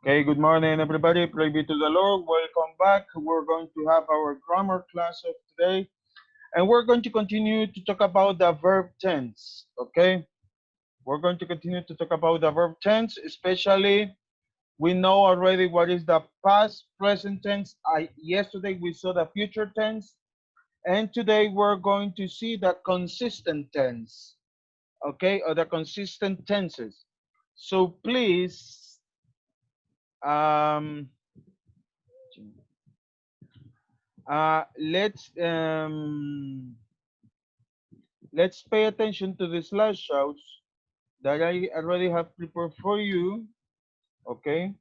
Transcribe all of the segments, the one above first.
Okay, good morning, everybody. Praise be to the Lord. Welcome back. We're going to have our grammar class of today, and we're going to continue to talk about the verb tense. Okay, we're going to continue to talk about the verb tense, especially we know already what is the past, present tense. Yesterday we saw the future tense, and today we're going to see the consistent tense. Okay, or the consistent tenses. So please, um, let's pay attention to the slideshows that I already have prepared for you, okay?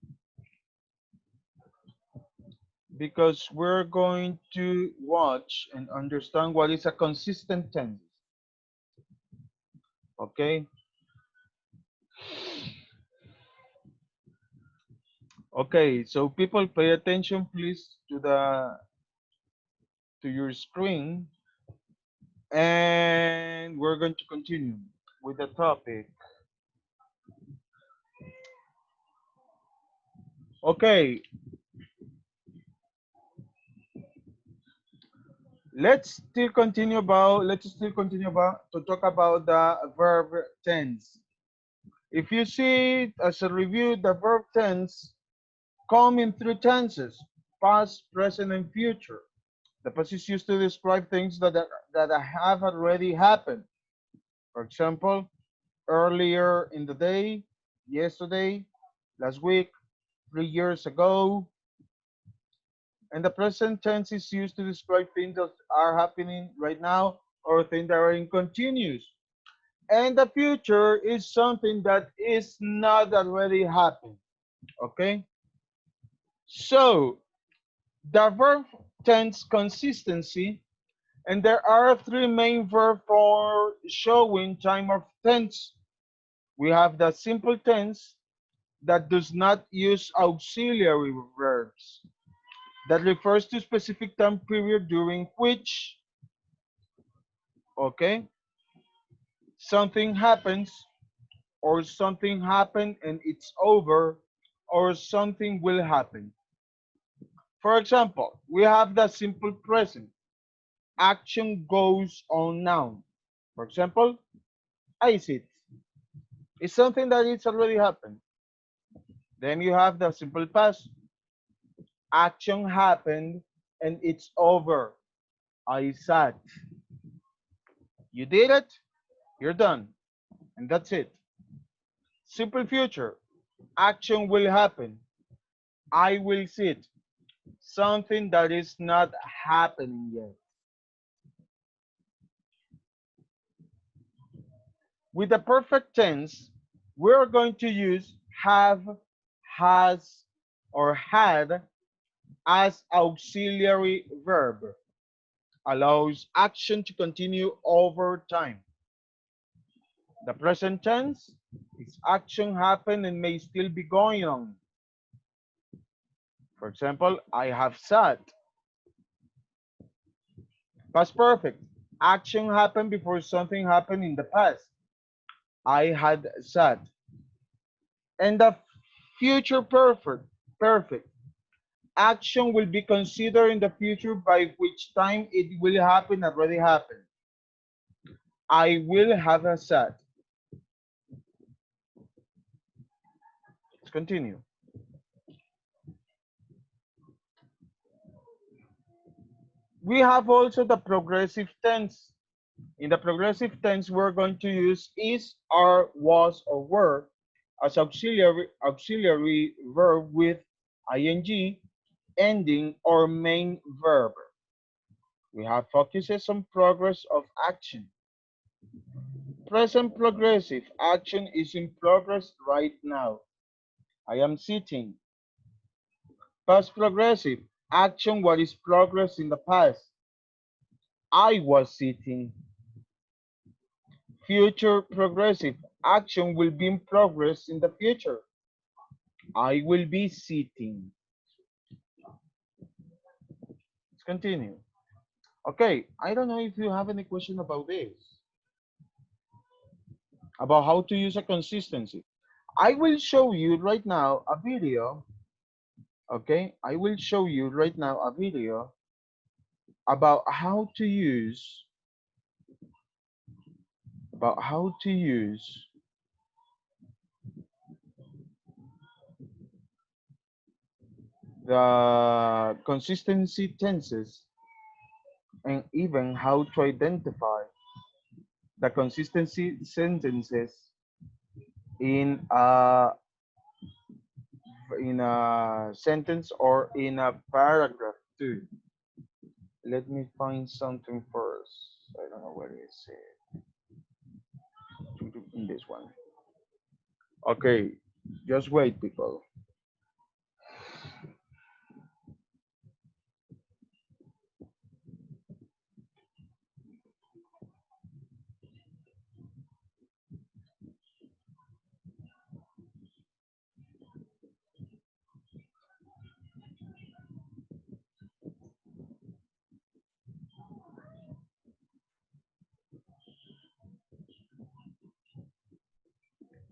Because we're going to watch and understand what is a consistent tense, okay? Okay, so people pay attention please to your screen, and we're going to continue with the topic. Okay, let's still continue about to talk about the verb tense. If you see it as a review, the verb tense come in three tenses: past, present, and future. The past is used to describe things that have already happened. For example, earlier in the day, yesterday, last week, 3 years ago. And the present tense is used to describe things that are happening right now or things that are in continuous. And the future is something that is not already happened. Okay? So the verb tense consistency, and there are three main verbs for showing time of tense. We have the simple tense that does not use auxiliary verbs. That refers to specific time period during which, okay, something happens, or something happened and it's over, or something will happen. For example, we have the simple present. Action goes on now. For example, I sit. It's something that it's already happened. Then you have the simple past. Action happened and it's over. I sat. You did it, you're done. And that's it. Simple future. Action will happen. I will sit. Something that is not happening yet. With the perfect tense, we're going to use have, has, or had as auxiliary verb. Allows action to continue over time. The present tense is action happened and may still be going on. For example, I have sat. Past perfect. Action happened before something happened in the past. I had sat. And the future perfect. Perfect. Action will be considered in the future by which time it will happen already happened. I will have a sat. Let's continue. We have also the progressive tense. In the progressive tense, we're going to use is, are, was, or were as auxiliary verb with ing, ending, or main verb. We have focuses on progress of action. Present progressive action is in progress right now. I am sitting. Past progressive action, what is progress in the past. I was sitting. Future progressive action will be in progress in the future. I will be sitting. Let's continue. Okay, I don't know if you have any question about this, about how to use a consistency. I will show you right now a video Okay, I will show you right now a video about how to use the consistency tenses and even how to identify the consistency sentences in a sentence or in a paragraph too. Let me find something first. I don't know where is it. In this one. Okay, just wait, people.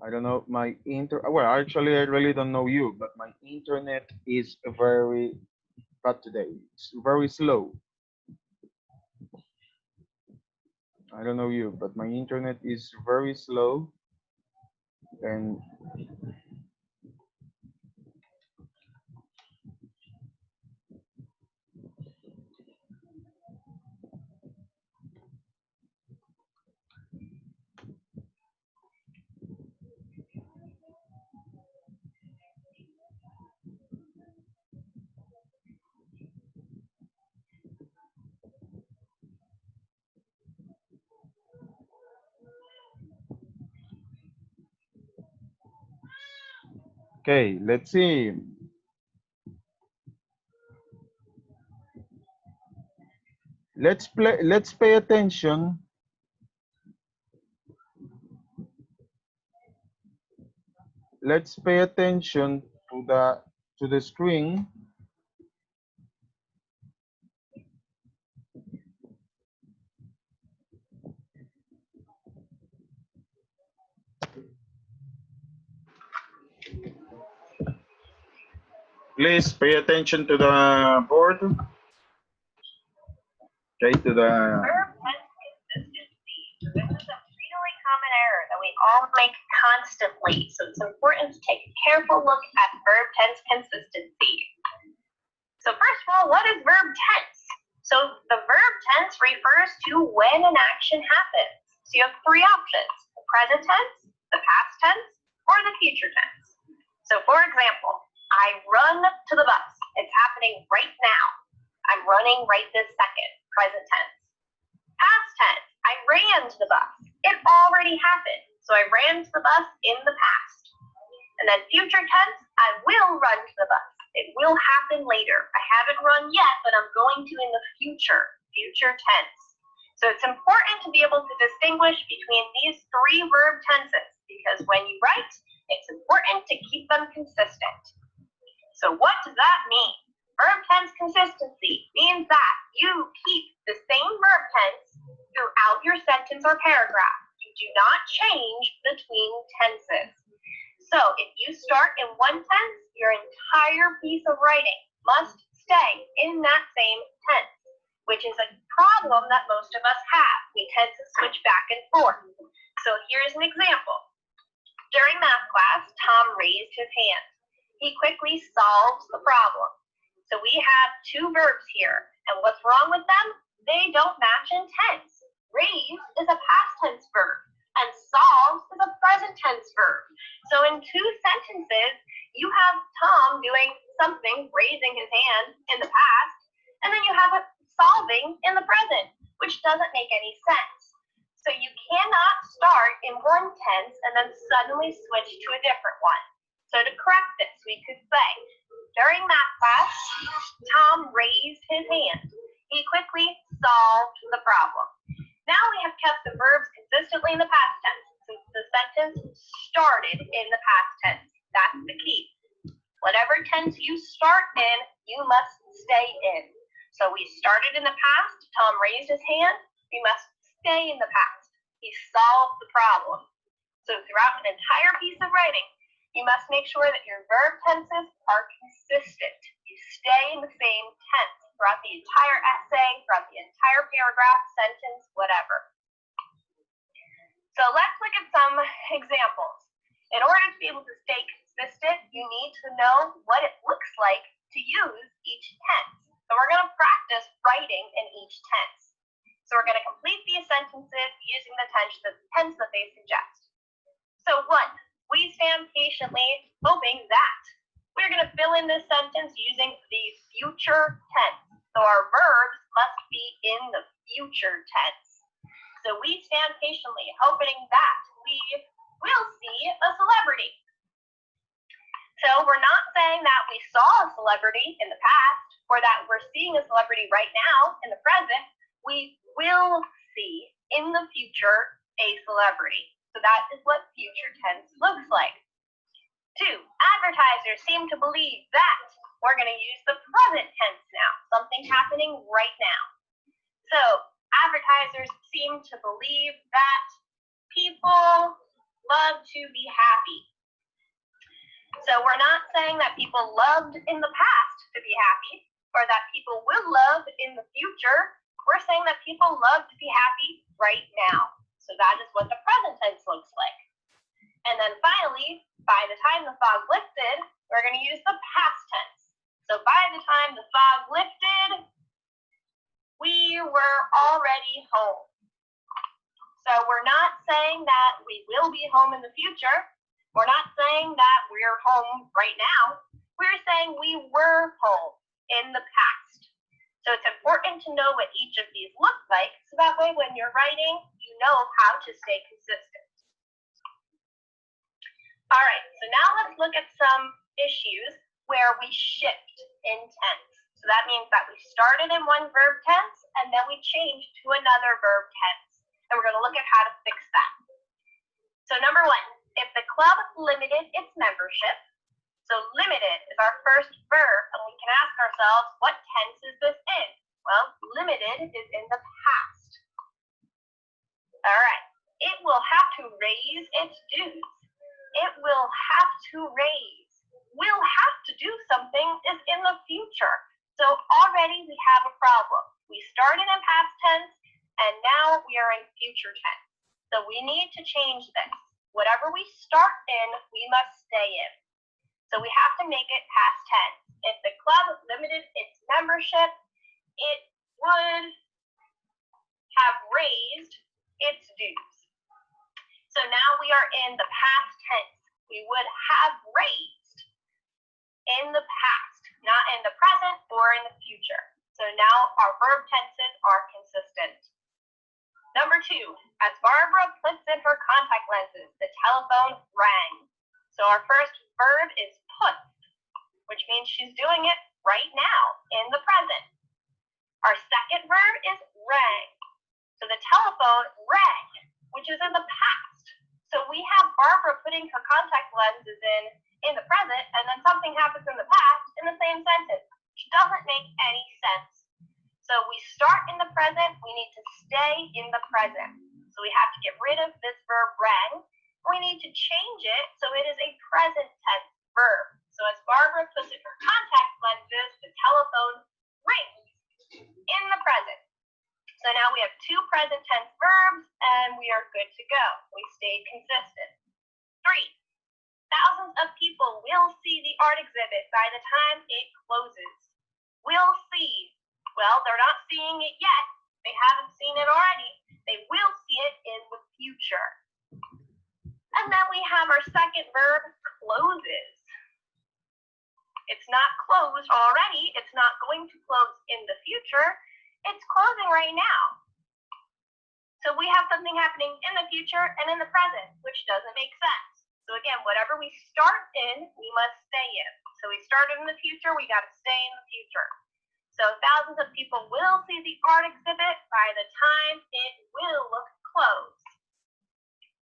I don't know my well, actually I really don't know you, but my internet is very bad today. It's very slow. I don't know you, but my internet is very slow. And okay, let's see. Let's pay attention. Let's pay attention to the screen. Please pay attention to the board. Okay, to the Verb tense consistency. This is a really common error that we all make constantly, so it's important to take a careful look at verb tense consistency. So first of all, what is verb tense? So the verb tense refers to when an action happens. So you have three options: the present tense, the past tense, or the future tense. So for example, I run to the bus. It's happening right now. I'm running right this second, present tense. Past tense, I ran to the bus. It already happened. So I ran to the bus in the past. And then future tense, I will run to the bus. It will happen later. I haven't run yet, but I'm going to in the future, future tense. So it's important to be able to distinguish between these three verb tenses because when you write, it's important to keep them consistent. So what does that mean? Verb tense consistency means that you keep the same verb tense throughout your sentence or paragraph. You do not change between tenses. So if you start in one tense, your entire piece of writing must stay in that same tense, which is a problem that most of us have. We tend to switch back and forth. So here's an example. During math class, Tom raised his hand. He quickly solves the problem. So we have two verbs here, and what's wrong with them? They don't match in tense. Raise is a past tense verb, and solve is a present tense verb. So in two sentences, you have Tom doing something, raising his hand in the past, and then you have it solving in the present, which doesn't make any sense. So you cannot start in one tense and then suddenly switch to a different one. So to correct this, we could say, during math class, Tom raised his hand. He quickly solved the problem. Now we have kept the verbs consistently in the past tense since the sentence started in the past tense. That's the key. Whatever tense you start in, you must stay in. So we started in the past, Tom raised his hand, we must stay in the past. He solved the problem. So throughout an entire piece of writing, you must make sure that your verb tenses are consistent. stay in the same tense throughout the entire essay, throughout the entire paragraph, sentence, whatever. So let's look at some examples. In order to be able to stay consistent, you need to know what it looks like to use each tense. So we're going to practice writing in each tense. So we're going to complete these sentences using the tense that they suggest. So 1, we stand patiently hoping that. We're going to fill in this sentence using the future tense. So our verbs must be in the future tense. So we stand patiently hoping that we will see a celebrity. So we're not saying that we saw a celebrity in the past or that we're seeing a celebrity right now in the present. We will see in the future a celebrity. So that is what future tense looks like. 2, advertisers seem to believe that. We're going to use the present tense now, something happening right now. So advertisers seem to believe that people love to be happy. So we're not saying that people loved in the past to be happy or that people will love in the future. We're saying that people love to be happy right now. So that is what the present tense looks like. And then finally, by the time the fog lifted, we're going to use the past tense. So by the time the fog lifted, we were already home. So we're not saying that we will be home in the future. We're not saying that we're home right now. We're saying we were home in the past. So it's important to know what each of these look like, so that way when you're writing, you know how to stay consistent. All right, so now let's look at some issues where we shift in tense. So that means that we started in one verb tense and then we changed to another verb tense. And we're going to look at how to fix that. So number 1, if the club limited its membership, so limited is our first verb, and we can ask ourselves, what tense is this in? Well, limited is in the past. All right, it will have to raise its dues. It will have to raise. Will have to do something is in the future. So already we have a problem. We started in past tense, and now we are in future tense. So we need to change this. Whatever we start in, we must stay in. So we have to make it past tense. If the club limited its membership, it would have raised its dues. So now we are in the past tense. We would have raised in the past, not in the present or in the future. So now our verb tenses are consistent. Number 2, as Barbara puts in her contact lenses, the telephone rang. So our first verb is put, which means she's doing it right now in the present. Our second verb is rang. So the telephone rang, which is in the past. So we have Barbara putting her contact lenses in the present, and then something happens in the past in the same sentence, which doesn't make any sense. So we start in the present, we need to stay in the present. So we have to get rid of this verb rang. We need to change it so it is a present tense verb. So as Barbara puts in her contact lenses, the telephone rings in the present. So now we have 2 present tense verbs and we are good to go. We stayed consistent. 3, thousands of people will see the art exhibit by the time it closes. Will see. Well, they're not seeing it yet. They haven't seen it already. They will see it in the future. And then we have our second verb, closes. It's not closed already. It's not going to close in the future. It's closing right now. So we have something happening in the future and in the present, which doesn't make sense. So again, whatever we start in, we must stay in. So we started in the future, we got to stay in the future. So thousands of people will see the art exhibit by the time it will close.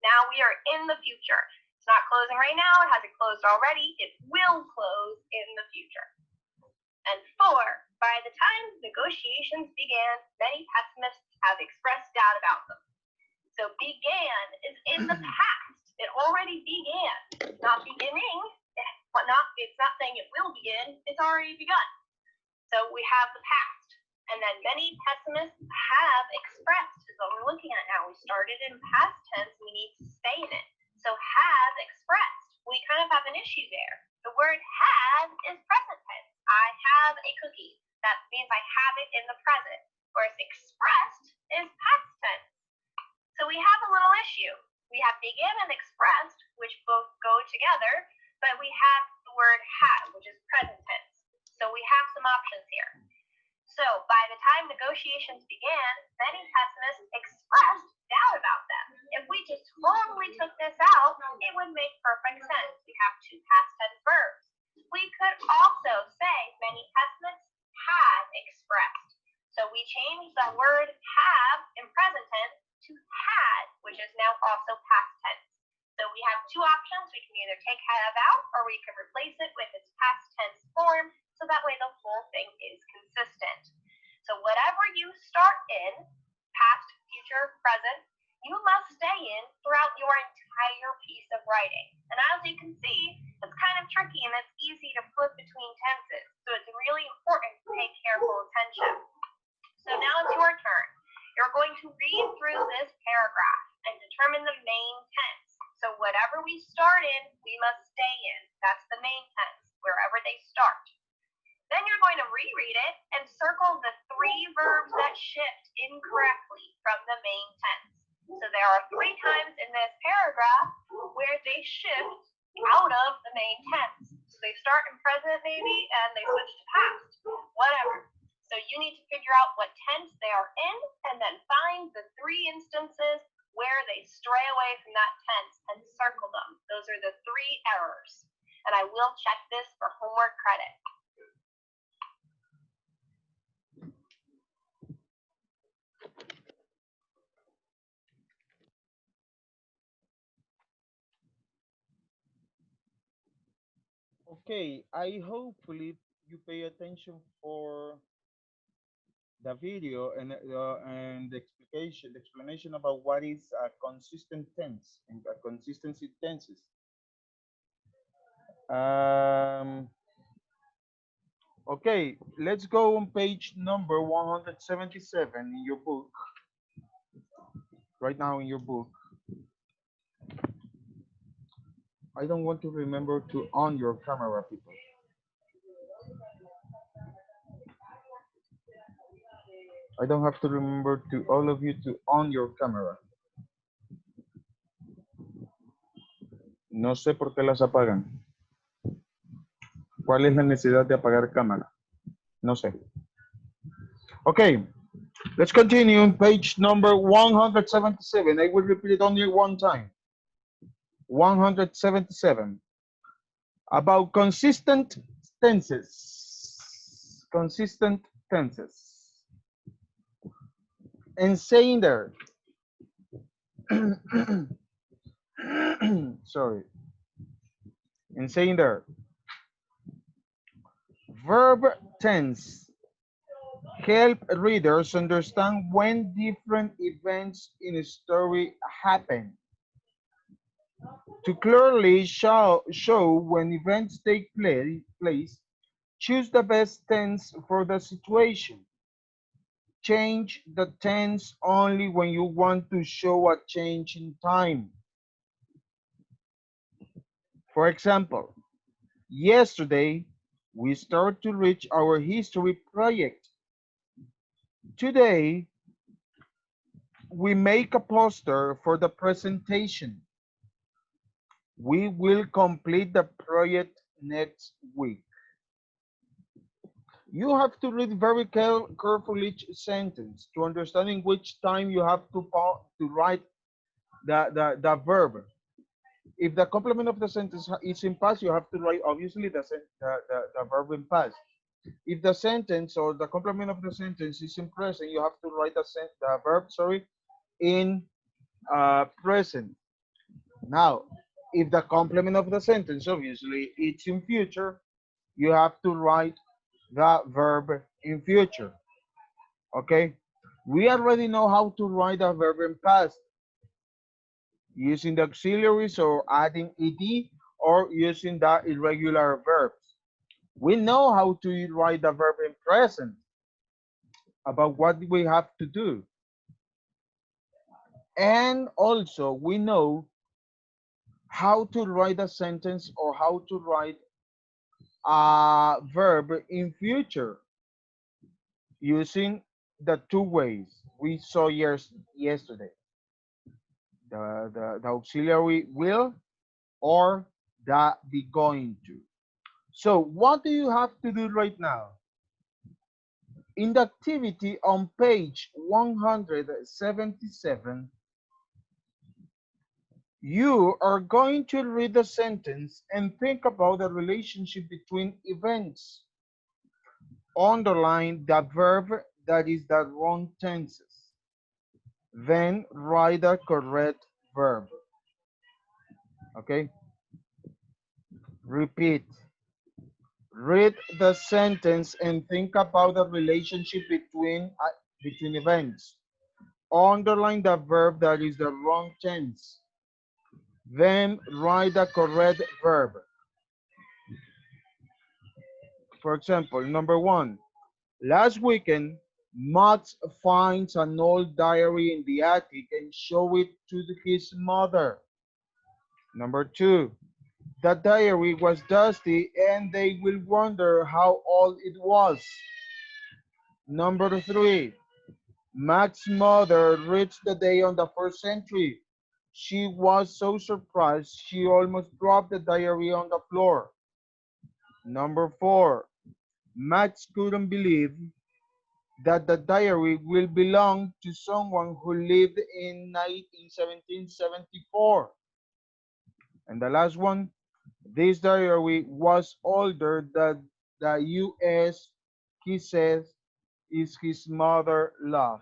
Now we are in the future. It's not closing right now. It hasn't closed already. It will close in the future. And 4, by the time negotiations began, many pessimists have expressed doubt about them. So began is in the past. It already began. It's not beginning. It's not saying it will begin. It's already begun. So we have the past. And then many pessimists have expressed is what we're looking at now. We started in past tense, we need to stay in it. So have expressed. We kind of have an issue there. The word have is present tense. I have a cookie. That means I have it in the present. Whereas expressed is past tense. So we have a little issue. We have begin and expressed, which both go together, but we have the word have, which is present tense. So we have some options here. So by the time negotiations began, many pessimists expressed doubt about them. If we just totally took this out, it would make perfect sense. We have two past tense verbs. We could also say many pessimists had expressed. So we changed the word have in present tense to had, which is now also past tense. So we have two options. We can either take have out or we can replace it with its past tense form. So that way the whole thing is consistent. So whatever you start in, past, future, present, you must stay in throughout your entire piece of writing. And as you can see, it's kind of tricky and it's easy to flip between tenses. So it's really important to pay careful attention. So now it's your turn. You're going to read through this paragraph and determine the main tense. So whatever we start in, we must stay in. That's the main tense, wherever they start. Then you're going to reread it and circle the three verbs that shift incorrectly from the main tense. So there are 3 times in this paragraph where they shift out of the main tense. So they start in present maybe and they switch to past, whatever. So you need to figure out what tense they are in and then find the 3 instances where they stray away from that tense and circle them. Those are the 3 errors. And I will check this for homework credit. Okay, I hopefully you pay attention for the video and the explanation about what is a consistent tense and a consistency tenses. Um, okay, let's go on page number 177 in your book. Right now in your book. I don't want to remember to on your camera, people. I don't have to remember to all of you to on your camera. No sé por qué las apagan. ¿Cuál es la necesidad de apagar cámara? No sé. Okay, let's continue on page number 177. I will repeat it only one time. 177. About consistent tenses. Consistent tenses. And saying there. Sorry. And saying there. Verb tense help readers understand when different events in a story happen. To clearly show when events take place, choose the best tense for the situation. Change the tense only when you want to show a change in time. For example, yesterday, we started to reach our history project. Today, we make a poster for the presentation. We will complete the project next week. You have to read very carefully each sentence to understand in which time you have to write the verb. If the complement of the sentence is in past, you have to write obviously the verb in past. If the sentence or the complement of the sentence is in present, you have to write the verb, in present. Now, if the complement of the sentence, obviously, it's in future, you have to write the verb in future. Okay? We already know how to write a verb in past using the auxiliaries or adding ed or using the irregular verbs. We know how to write the verb in present, about what we have to do. And also, we know how to write a sentence or how to write a verb in future using the two ways we saw yesterday, the auxiliary will or the be going to. So what do you have to do right now? In the activity on page 177, you are going to read the sentence and think about the relationship between events. Underline the verb that is the wrong tenses. Then write the correct verb. Okay? Repeat. Read the sentence and think about the relationship between events. Underline the verb that is the wrong tense. Then write the correct verb. For example, number one, last weekend, Max finds an old diary in the attic and show it to his mother. Number two, the diary was dusty and they will wonder how old it was. Number three, Max's mother reached the day on the first entry. She was so surprised she almost dropped the diary on the floor. Number four, Max couldn't believe that the diary will belong to someone who lived in 1774. And the last one, this diary was older than the US, he says, is his mother love.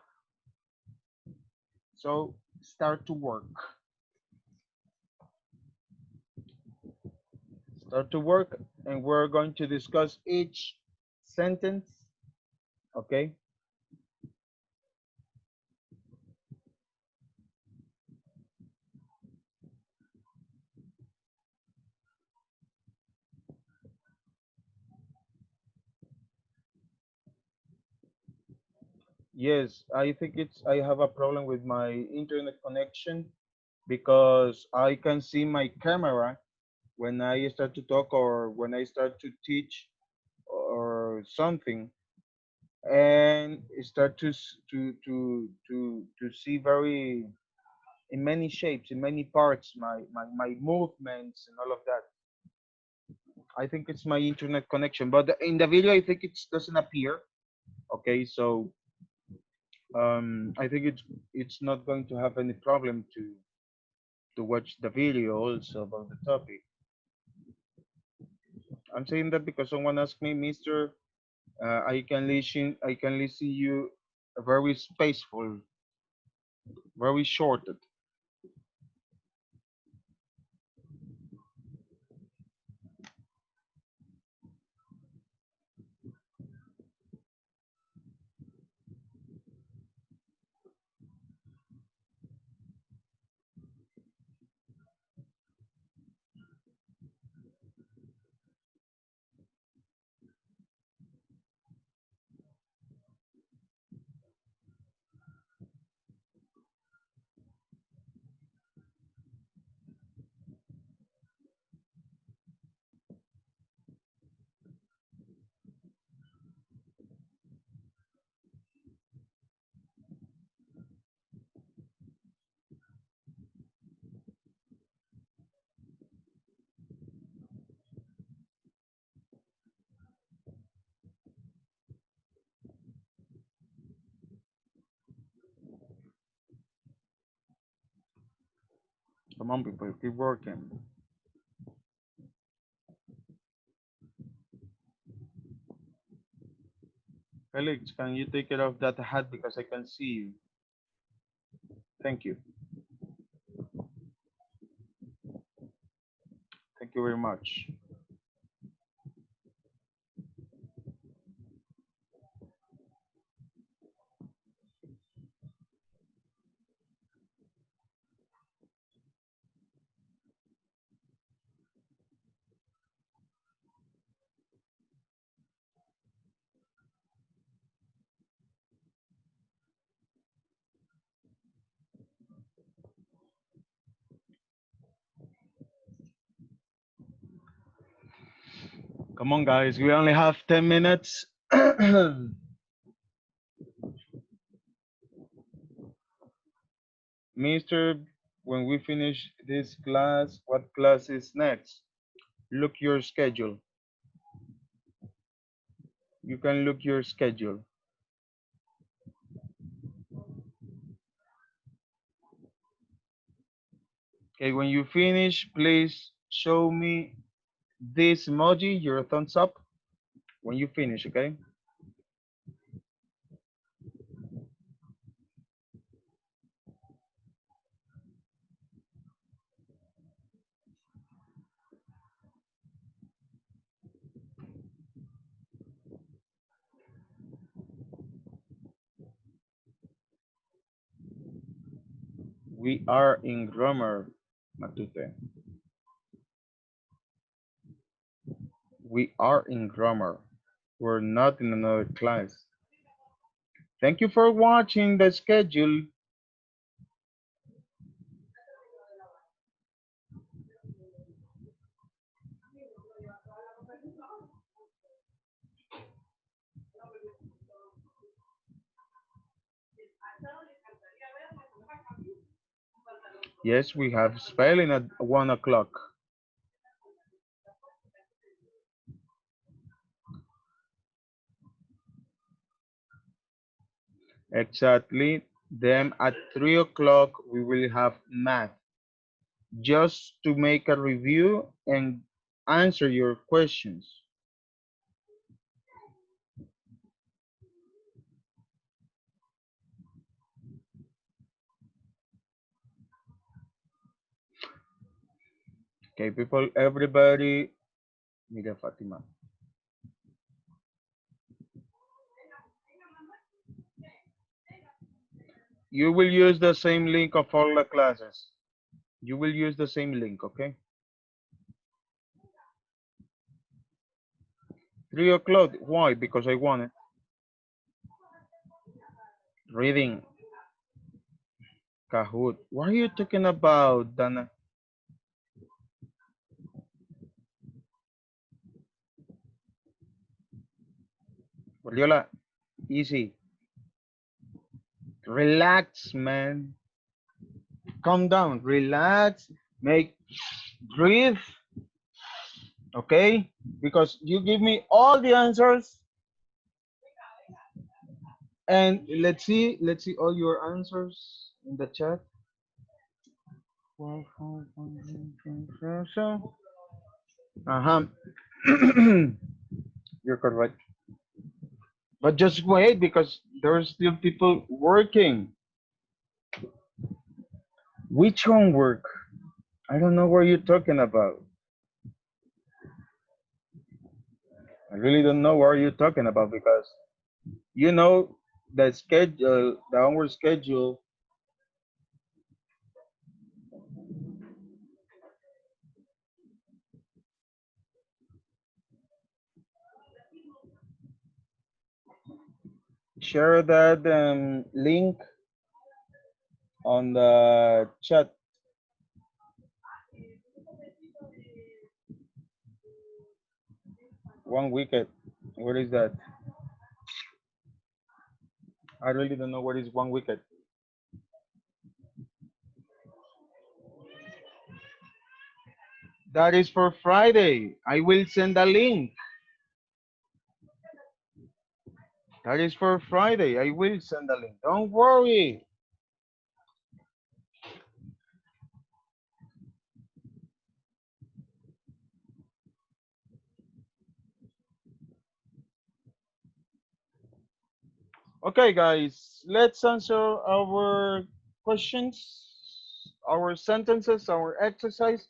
So start to work. Start to work, and we're going to discuss each sentence, okay? Yes, I think I have a problem with my internet connection because I can see my camera when I start to talk or when I start to teach or something, and start to see very in many shapes, in many parts, my movements and all of that. I think it's my internet connection, but in the video, I think it doesn't appear. Okay, so I think it's not going to have any problem to watch the video also about the topic. I'm saying that because someone asked me, Mister, I can listen you very spaceful, very short. Come on, people, keep working. Felix, can you take it off that hat because I can see you? Thank you. Thank you very much. Come on, guys. We only have 10 minutes. Mister, when we finish this class, what class is next? Look your schedule. You can look your schedule. Okay, when you finish, please show me this emoji, your thumbs up, when you finish, okay? We are in grammar, Matute. We are in grammar. We're not in another class. Thank you for watching the schedule. Yes, we have spelling at 1 o'clock. Exactly. Then at 3 o'clock, we will have math just to make a review and answer your questions. Okay, people, everybody, mira Fatima. You will use the same link of all the classes. You will use the same link, okay? 3 o'clock, why? Because I want it. Reading, Kahoot. What are you talking about, Dana? Guardiola, easy. Relax, man. Calm down, relax, make, breathe, okay? Because you give me all the answers, and let's see all your answers in the chat. Uh-huh. You're correct. But just wait because there's still people working. Which homework? I don't know what you're talking about. I really don't know what you're talking about because you know the schedule, the homework schedule. Share that link on the chat. One wicket. What is that? I really don't know what is one wicket. That is for Friday. I will send a link. That is for Friday. I will send a link. Don't worry. Okay, guys, let's answer our questions, our sentences, our exercise.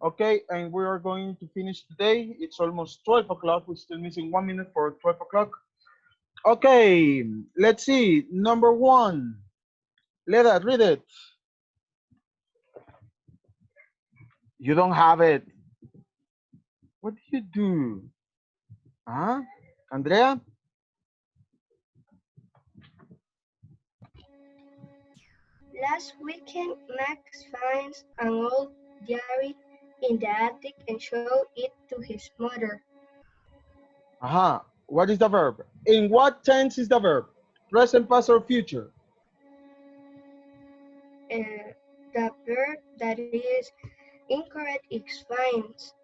Okay, and we are going to finish today. It's almost 12 o'clock. We're still missing 1 minute for 12 o'clock. Okay, let's see. Number one. Let us read it. You don't have it. What do you do? Huh? Andrea? Last weekend, Max finds an old diary in the attic and showed it to his mother. Aha. What is the verb? In what tense is the verb? Present, past, or future? The verb that is incorrect is finds.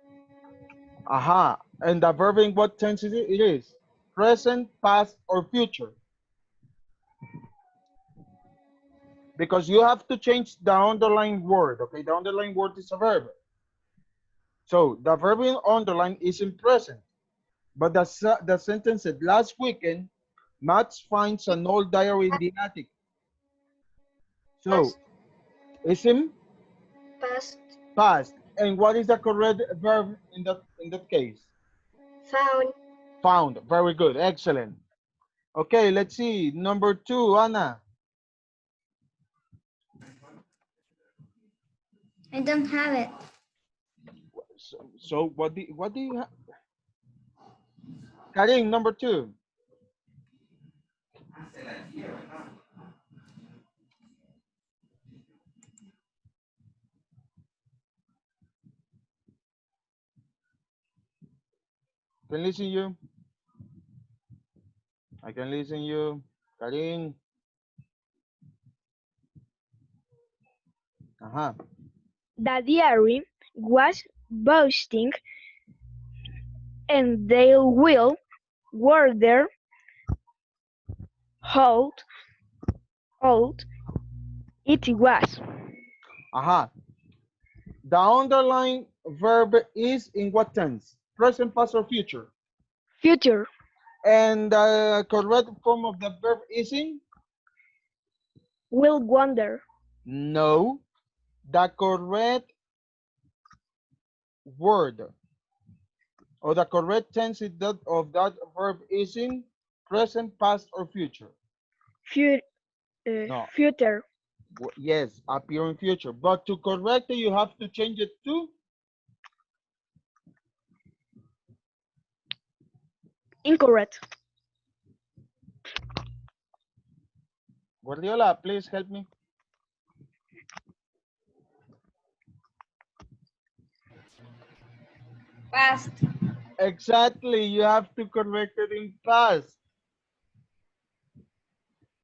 Aha. And the verb in what tense is it? It is present, past, or future. Because you have to change the underlying word. Okay, the underlying word is a verb. So the verb in underline is in present. But the sentence said last weekend, Max finds an old diary in the attic. So Past, it's in past, past. And what is the correct verb in that case? found. Found. Very good. Excellent. Okay, let's see. Number 2, Anna. I don't have it. So what do you have? Karin, number 2. Can listen you. I can listen you. Karin. Uh-huh. The diary was boasting, and they will wonder how old it was. Uh-huh. The underlying verb is in what tense? Present, past, or future? Future And the correct form of the verb is in? will wonder. No. The correct word or the correct tense of that verb is in present, past, or future? Fu- No. Future Yes, appear in future. But to correct it, you have to change it to incorrect. Guardiola, please help me. Past. Exactly, you have to correct it in past.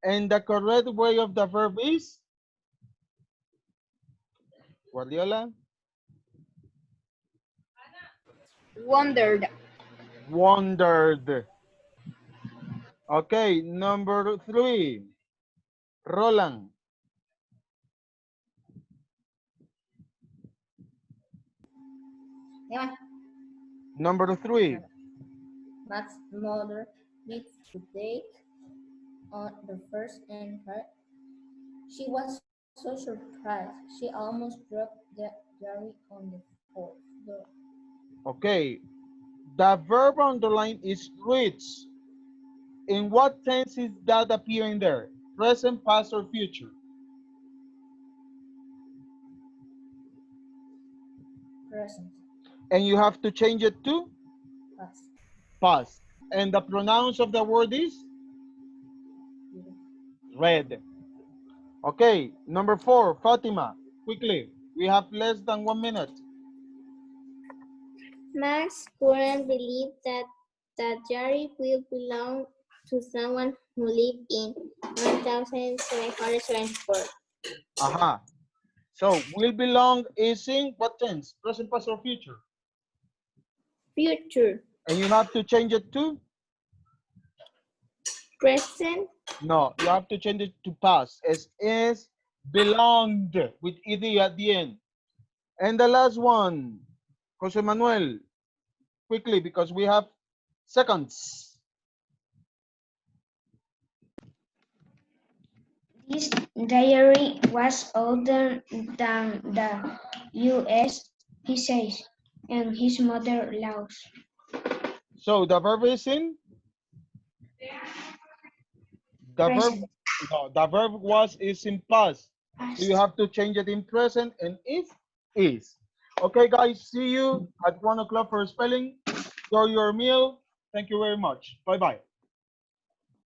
And the correct way of the verb is Guardiola? Wondered. Wondered. Okay, number 3. Roland. Yeah. Number 3. Matt's mother needs to take on the first and her. She was so surprised. She almost dropped the diary on the floor. Okay, the verb underline is reach. In what tense is that appearing there? Present, past, or future? Present. And you have to change it to Past. past. And the pronouns of the word is read. Okay, number 4, Fatima, quickly. We have less than 1 minute. Max couldn't believe that the diary will belong to someone who lived in 1774. Aha. So, will belong is in what tense? Present, past, or future? Future. And you have to change it to? Present. No, you have to change it to past. As is belonged with ed at the end. And the last one, Jose Manuel, quickly because we have seconds. This diary was older than the U.S., he says, and his mother laws. So the verb is in? The verb, Present. no, the verb was is in past. So you Past. have to change it in present and is. Okay, guys, see you at 1 o'clock for spelling. Enjoy your meal. Thank you very much. Bye-bye.